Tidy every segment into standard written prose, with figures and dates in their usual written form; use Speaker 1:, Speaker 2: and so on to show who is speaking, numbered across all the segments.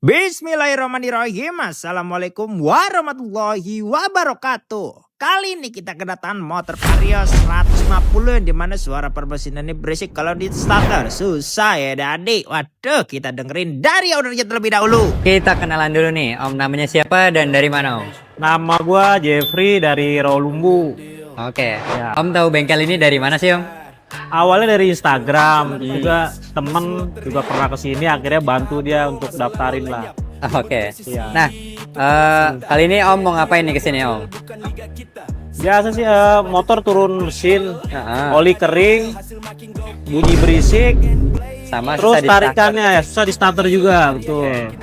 Speaker 1: Bismillahirrahmanirrahim. Assalamualaikum warahmatullahi wabarakatuh. Kali ini kita kedatangan motor Vario 150 di mana suara permesinannya berisik kalau di starter. Susah ya adik. Waduh, kita dengerin dari ownernya terlebih dahulu.
Speaker 2: Kita kenalan dulu nih, Om, namanya siapa dan dari mana, Om?
Speaker 3: Nama gua Jeffrey dari Rawalumbu.
Speaker 2: Oke.
Speaker 3: Ya.
Speaker 2: Om tahu bengkel ini dari mana sih, Om?
Speaker 3: Awalnya dari Instagram, juga temen juga pernah kesini, akhirnya bantu dia untuk daftarin lah.
Speaker 2: Oke.
Speaker 3: Iya.
Speaker 2: Nah, kali ini Om mau ngapain nih kesini, Om?
Speaker 3: Biasa sih motor turun mesin,
Speaker 2: Heeh.
Speaker 3: oli kering, bunyi berisik,
Speaker 2: Sama
Speaker 3: terus
Speaker 2: susah di starter.
Speaker 3: tarikannya ya susah di starter juga, betul.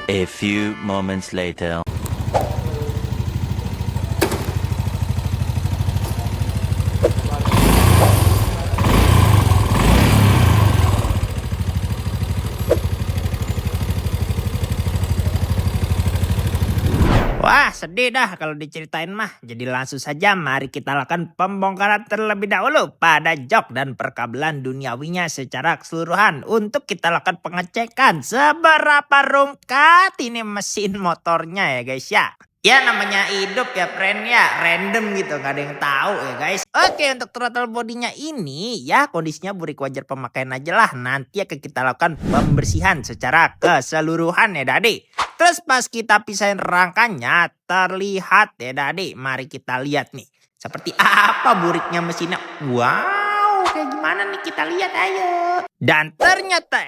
Speaker 4: A few moments later.
Speaker 1: Wah, sedih dah kalau diceritain mah. Jadi langsung saja mari kita lakukan pembongkaran terlebih dahulu pada jok dan perkabelan duniawinya secara keseluruhan. Untuk kita lakukan pengecekan seberapa rungkat ini mesin motornya ya guys ya. Ya namanya hidup ya friend ya, random gitu, gak ada yang tahu ya guys. Oke, untuk throttle bodinya ini ya kondisinya burik wajar pemakaian aja lah. Nanti akan kita lakukan pembersihan secara keseluruhan ya Dadi. Terus pas kita pisahin rangkanya terlihat ya Dadi. Mari kita lihat nih. Seperti apa buriknya mesinnya. Wow, kayak gimana nih kita lihat ayo. Dan ternyata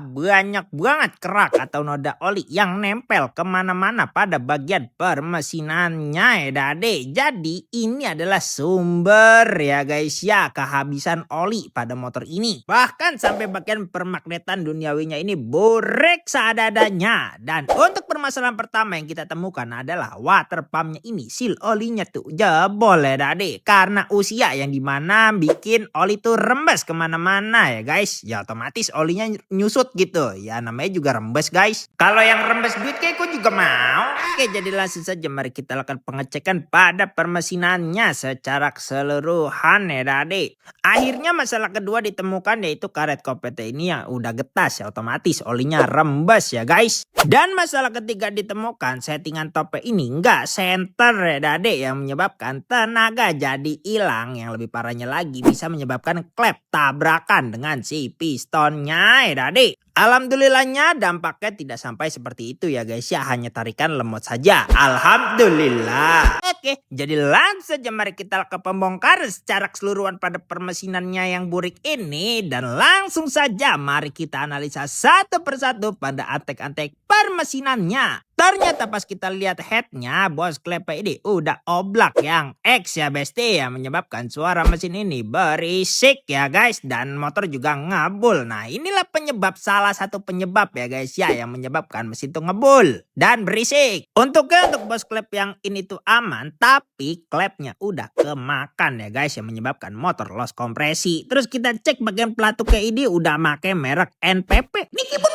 Speaker 1: banyak banget kerak atau noda oli yang nempel kemana-mana pada bagian permesinannya ya Dade. Jadi ini adalah sumber ya guys ya kehabisan oli pada motor ini. Bahkan sampai bagian permagnetan duniawinya ini borek seadanya. Dan untuk permasalahan pertama yang kita temukan adalah water pumpnya ini seal olinya tuh jebol ya Dade. Karena usia yang dimana bikin oli tuh rembes kemana-mana ya guys. Ya otomatis olinya nyusut gitu. Ya namanya juga rembes guys. Kalau yang rembes duit kayak gue juga mau. Oke, jadi langsung saja mari kita lakukan pengecekan pada permesinannya secara keseluruhan ya Dade. Akhirnya masalah kedua ditemukan yaitu karet kopetnya ini yang udah getas ya otomatis olinya rembes ya guys. Dan masalah ketiga ditemukan settingan tope ini enggak center ya Dade yang menyebabkan tenaga jadi hilang. Yang lebih parahnya lagi bisa menyebabkan klep tabrakan dengan si pistonnya ya Dade. Alhamdulillahnya dampaknya tidak sampai seperti itu ya guys ya. Hanya tarikan lemot saja. Alhamdulillah. Oke, jadi langsung saja mari kita ke pembongkar secara keseluruhan pada permesinannya yang burik ini. Dan langsung saja mari kita analisa satu persatu pada antek-antek permesinannya. Ternyata pas kita lihat headnya bos klepe ini udah oblak yang X ya besti yang menyebabkan suara mesin ini berisik ya guys. Dan motor juga ngebul. Nah inilah salah satu penyebab ya guys ya yang menyebabkan mesin tuh ngebul dan berisik. Untuk bos klep yang ini tuh aman tapi klepnya udah kemakan ya guys yang menyebabkan motor loss kompresi. Terus kita cek bagian pelatuknya ini udah make merek NPP. Niki pun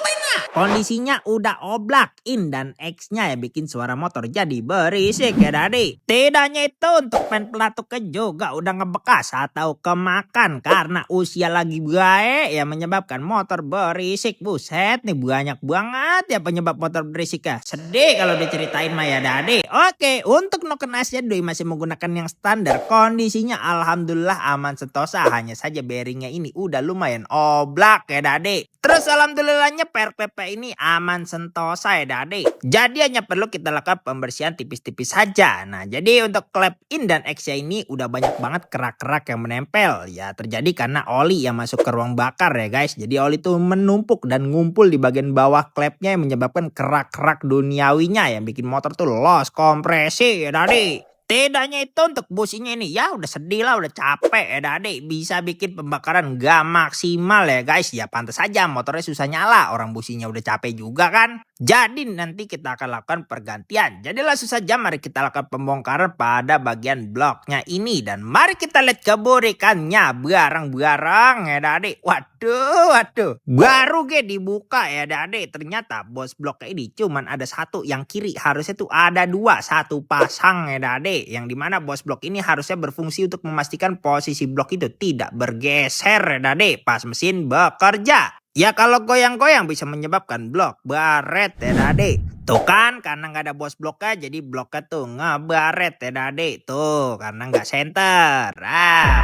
Speaker 1: kondisinya udah oblak in dan X-nya ya bikin suara motor jadi berisik ya Dadi. Tidaknya itu untuk pen pelatuknya juga udah ngebekas atau kemakan karena usia lagi baik yang menyebabkan motor berisik. Buset nih banyak banget ya penyebab motor berisik ya. Sedih kalau diceritain mah ya Dadi. Oke, untuk noken asnya Doi masih menggunakan yang standar. Kondisinya alhamdulillah aman sentosa. Hanya saja bearingnya ini udah lumayan oblak ya Dadi. Terus alhamdulillahnya PP ini aman sentosa ya Dade. Jadi hanya perlu kita lakukan pembersihan tipis-tipis saja. Nah jadi untuk klep in dan X ini udah banyak banget kerak-kerak yang menempel. Ya terjadi karena oli yang masuk ke ruang bakar ya guys. Jadi oli itu menumpuk dan ngumpul di bagian bawah klepnya yang menyebabkan kerak-kerak duniawinya yang bikin motor tuh loss kompresi ya Dade. Tidaknya itu untuk businya ini ya udah sedih lah, udah capek ya Dade. Bisa bikin pembakaran gak maksimal ya guys. Ya pantas saja motornya susah nyala, orang businya udah capek juga kan. Jadi nanti kita akan lakukan pergantian. Jadi langsung saja mari kita lakukan pembongkaran pada bagian bloknya ini. Dan mari kita lihat keburikannya bareng-bareng ya adik. Waduh. Baru dibuka ya adik. Ternyata bos bloknya ini cuman ada satu yang kiri. Harusnya tuh ada dua. Satu pasang ya adik. Yang dimana bos blok ini harusnya berfungsi untuk memastikan posisi blok itu tidak bergeser ya adik. Pas mesin bekerja. Ya kalau goyang-goyang bisa menyebabkan blok baret ya adik. Tuh kan karena nggak ada bos bloknya jadi bloknya tuh ngebaret ya adik. Tuh karena nggak center.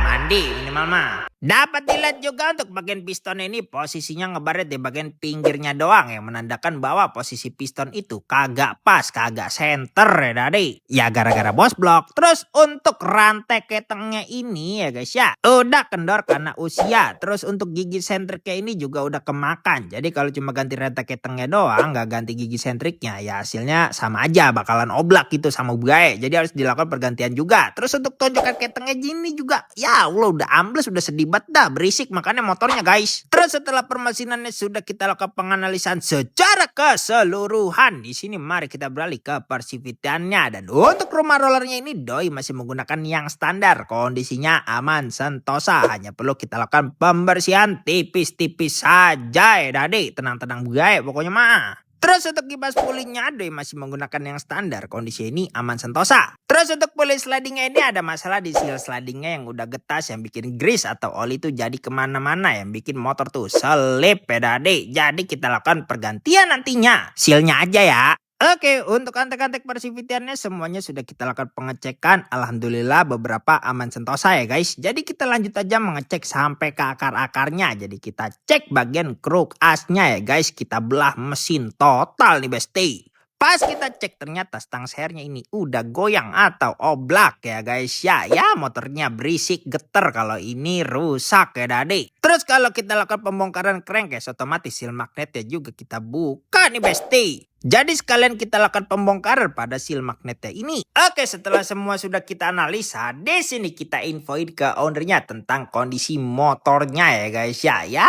Speaker 1: Mandi minimal mah. Dapat dilihat juga untuk bagian piston ini posisinya ngebaret di bagian pinggirnya doang. Yang menandakan bahwa posisi piston itu kagak pas, kagak center ya adik. Ya gara-gara bos blok. Terus untuk rantai ketengnya ini ya guys ya. Udah kendor karena usia. Terus untuk gigi sentriknya ini juga udah kemakan. Jadi kalau cuma ganti rantai ketengnya doang, nggak ganti gigi sentriknya, ya hasilnya sama aja, bakalan oblak gitu sama buaya. Jadi harus dilakukan pergantian juga. Terus untuk tonjokan ketengnya gini juga, ya Allah udah ambles, udah sedih banget dah, berisik makanya motornya guys. Terus setelah permesinannya sudah kita lakukan penganalisan secara keseluruhan, di sini mari kita beralih ke persifitiannya. Dan untuk rumah rollernya ini doi masih menggunakan yang standar, kondisinya aman sentosa, hanya perlu kita lakukan pembersihan tipis-tipis saja ya adik. Tenang-tenang buaya pokoknya mah. Terus untuk kipas pulingnya doi masih menggunakan yang standar, kondisi ini aman sentosa. Terus untuk pulley slidingnya ini ada masalah di seal slidingnya yang udah getas, yang bikin grease atau oli tuh jadi kemana-mana, yang bikin motor tuh selip ya adik. Jadi kita lakukan pergantian nantinya, sealnya aja ya. Oke, untuk antek-antek persifitiannya semuanya sudah kita lakukan pengecekan. Alhamdulillah beberapa aman sentosa ya guys. Jadi kita lanjut aja mengecek sampai ke akar-akarnya. Jadi kita cek bagian kruk asnya ya guys. Kita belah mesin total nih besti. Pas kita cek ternyata stang sernya ini udah goyang atau oblak ya guys ya. Ya motornya berisik geter kalau ini rusak ya adik. Terus kalau kita lakukan pembongkaran crankcase otomatis seal magnetnya juga kita buka nih besti. Jadi sekalian kita lakukan pembongkaran pada seal magnetnya ini. Oke, setelah semua sudah kita analisa, di sini kita infoin ke ownernya tentang kondisi motornya ya guys ya. Ya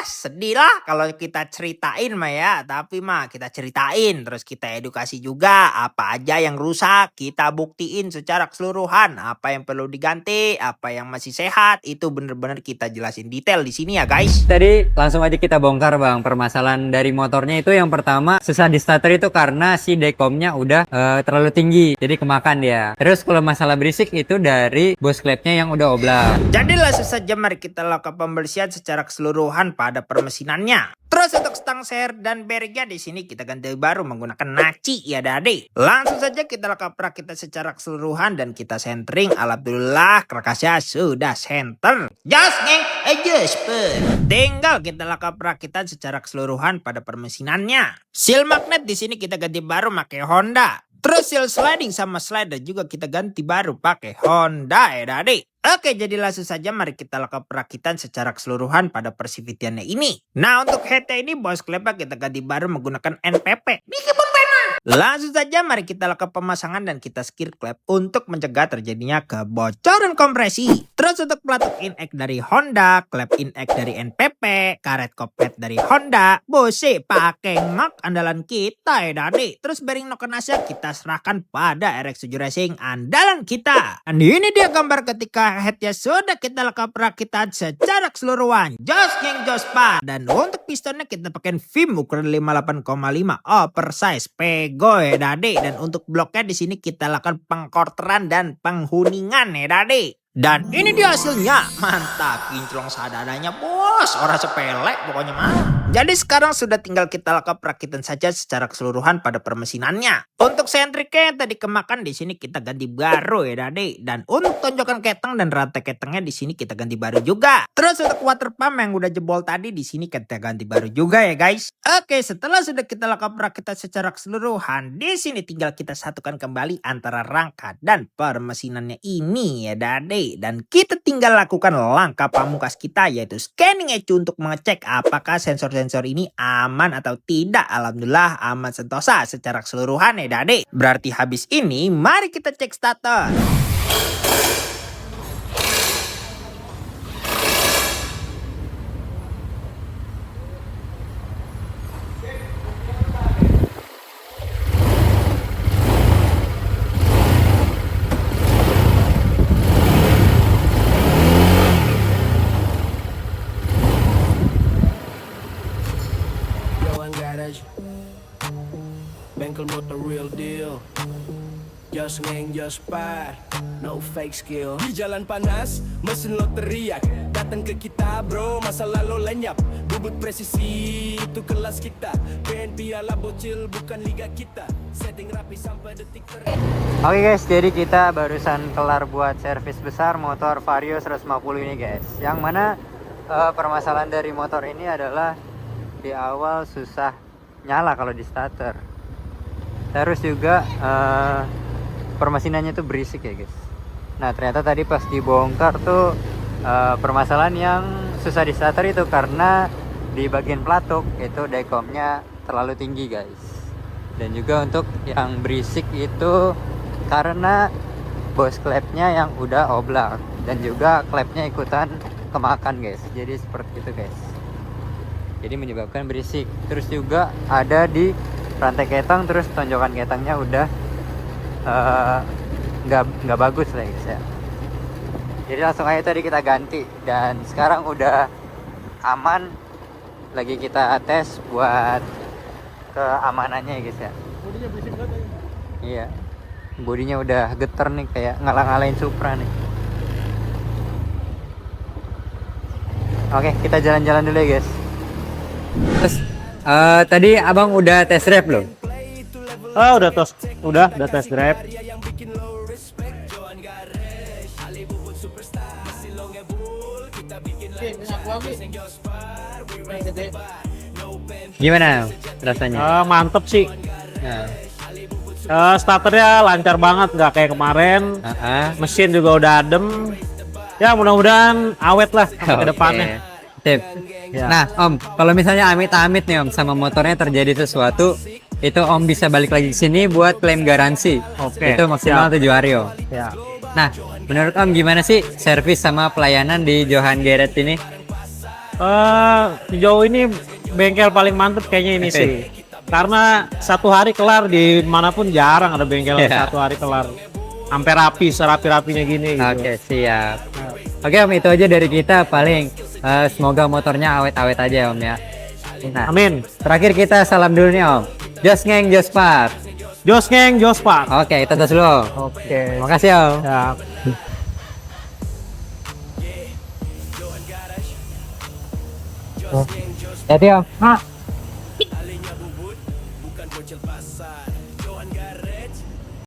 Speaker 1: sedih lah kalau kita ceritain mah ya, tapi mah kita ceritain terus kita edukasi juga apa aja yang rusak, kita buktiin secara keseluruhan apa yang perlu diganti, apa yang masih sehat, itu bener-bener kita jelasin detail di sini ya guys.
Speaker 2: Tadi langsung aja kita bongkar bang, permasalahan dari motornya itu yang pertama susah di starter itu karena si dekomnya udah terlalu tinggi, jadi kemakan dia. Terus kalau masalah berisik itu dari bos klepnya yang udah oblak.
Speaker 1: Jadi langsung saja mari kita lakukan pembersihan secara keseluruhan pada permesinannya. Terus untuk stang ser dan bearingnya di sini kita ganti baru menggunakan naci ya adik. Langsung saja kita lakukan perakitan secara keseluruhan dan kita centering. Alhamdulillah karkasnya sudah center. Just ngeng adjustment. Tinggal kita lakukan perakitan secara keseluruhan pada permesinannya. Seal magnet di sini kita ganti baru pakai Honda. Terus seal sliding sama slider juga kita ganti baru pakai Honda ya adik. Oke, jadi langsung saja mari kita lakukan perakitan secara keseluruhan pada persifitiannya ini. Nah, untuk headnya ini bos klepnya kita ganti baru menggunakan NPP. Langsung saja mari kita lakukan pemasangan dan kita skir klep untuk mencegah terjadinya kebocoran kompresi. Terus untuk pelatuk in-egg dari Honda, klep in-egg dari NPP, karet kopet dari Honda, busi pakai ngok andalan kita ya adik. Terus bearing noken Asia kita serahkan pada RX7 Racing andalan kita. Dan ini dia gambar ketika headnya sudah kita lakukan perakitan secara keseluruhan. Jos geng jos pa. Dan untuk pistonnya kita pakai VIM ukuran 58,5 oversize pego ya adik. Dan untuk bloknya di sini kita lakukan pengkorteran dan penghuningan ya adik. Dan ini dia hasilnya. Mantap, kinclong sadadanya bos. Orang sepele pokoknya mah. Jadi sekarang sudah tinggal kita lakukan perakitan saja secara keseluruhan pada permesinannya. Untuk sentriknya yang tadi kemakan di sini kita ganti baru ya adik. Dan untuk tonjokan keteng dan rantai ketengnya di sini kita ganti baru juga. Terus untuk water pump yang udah jebol tadi di sini kita ganti baru juga ya guys. Oke, setelah sudah kita lakukan perakitan secara keseluruhan, di sini tinggal kita satukan kembali antara rangka dan permesinannya ini ya adik. Dan kita tinggal lakukan langkah pamungkas kita yaitu scanning ECU untuk mengecek apakah sensor-sensor ini aman atau tidak. Alhamdulillah aman sentosa secara keseluruhan ya adik. Berarti habis ini mari kita cek status.
Speaker 5: Just ngeng, just par, no fake skill. Di jalan panas, mesin lo teriak. Datang ke kita bro, masa lalu lenyap. Bubut presisi, itu kelas kita. Pen piala bocil, bukan liga kita. Setting rapi sampai detik terakhir.
Speaker 2: Oke guys, jadi kita barusan kelar buat servis besar motor Vario 150 ini guys. Yang mana permasalahan dari motor ini adalah di awal susah nyala kalau di starter. Terus juga permesinannya tuh berisik ya guys. Nah ternyata tadi pas dibongkar tuh permasalahan yang susah di starter itu karena di bagian pelatuk itu dekomnya terlalu tinggi guys. Dan juga untuk yang berisik itu karena bos klepnya yang udah oblak dan juga klepnya ikutan kemakan guys. Jadi seperti itu guys. Jadi menyebabkan berisik. Terus juga ada di rantai ketang, terus tonjokan ketangnya udah nggak bagus lah guys ya. Jadi langsung aja tadi kita ganti dan sekarang udah aman. Lagi kita tes buat keamanannya ya guys ya.
Speaker 3: Bodinya berisik banget.
Speaker 2: Iya, bodinya udah geter nih kayak ngalah-ngalahin Supra nih. Oke, kita jalan-jalan dulu ya guys. Terus tadi abang udah test drive belum?
Speaker 3: Udah test drive.
Speaker 2: Gimana rasanya?
Speaker 3: Mantep sih.
Speaker 2: Nah,
Speaker 3: Starternya lancar banget, nggak kayak kemarin. Mesin juga udah adem. Ya mudah-mudahan awet lah sampai ke depannya.
Speaker 2: Tip.
Speaker 3: Ya.
Speaker 2: Nah Om, kalau misalnya amit-amit nih Om sama motornya terjadi sesuatu, itu Om bisa balik lagi ke sini buat klaim garansi.
Speaker 3: Oke,
Speaker 2: Itu maksimal
Speaker 3: siap.
Speaker 2: 7 hari Om.
Speaker 3: Ya.
Speaker 2: Nah, menurut Om gimana sih servis sama pelayanan di Johan Garage ini?
Speaker 3: Sejauh ini bengkel paling mantep kayaknya ini
Speaker 2: Oke.
Speaker 3: sih. Karena satu hari kelar, di manapun jarang ada bengkel
Speaker 2: Iya.
Speaker 3: satu hari kelar. Sampai rapi, serapi-rapinya gini gitu.
Speaker 2: Oke, siap. Oke Om, itu aja dari kita paling. Semoga motornya awet-awet aja Om ya. Nah,
Speaker 3: Amin.
Speaker 2: terakhir kita salam dulu nih Om. Jos ngeng, jos part.
Speaker 3: Jos ngeng, jos pak.
Speaker 2: Oke, kita tes dulu.
Speaker 3: Oke.
Speaker 2: Makasih Om.
Speaker 3: Ya.
Speaker 2: Hati Om.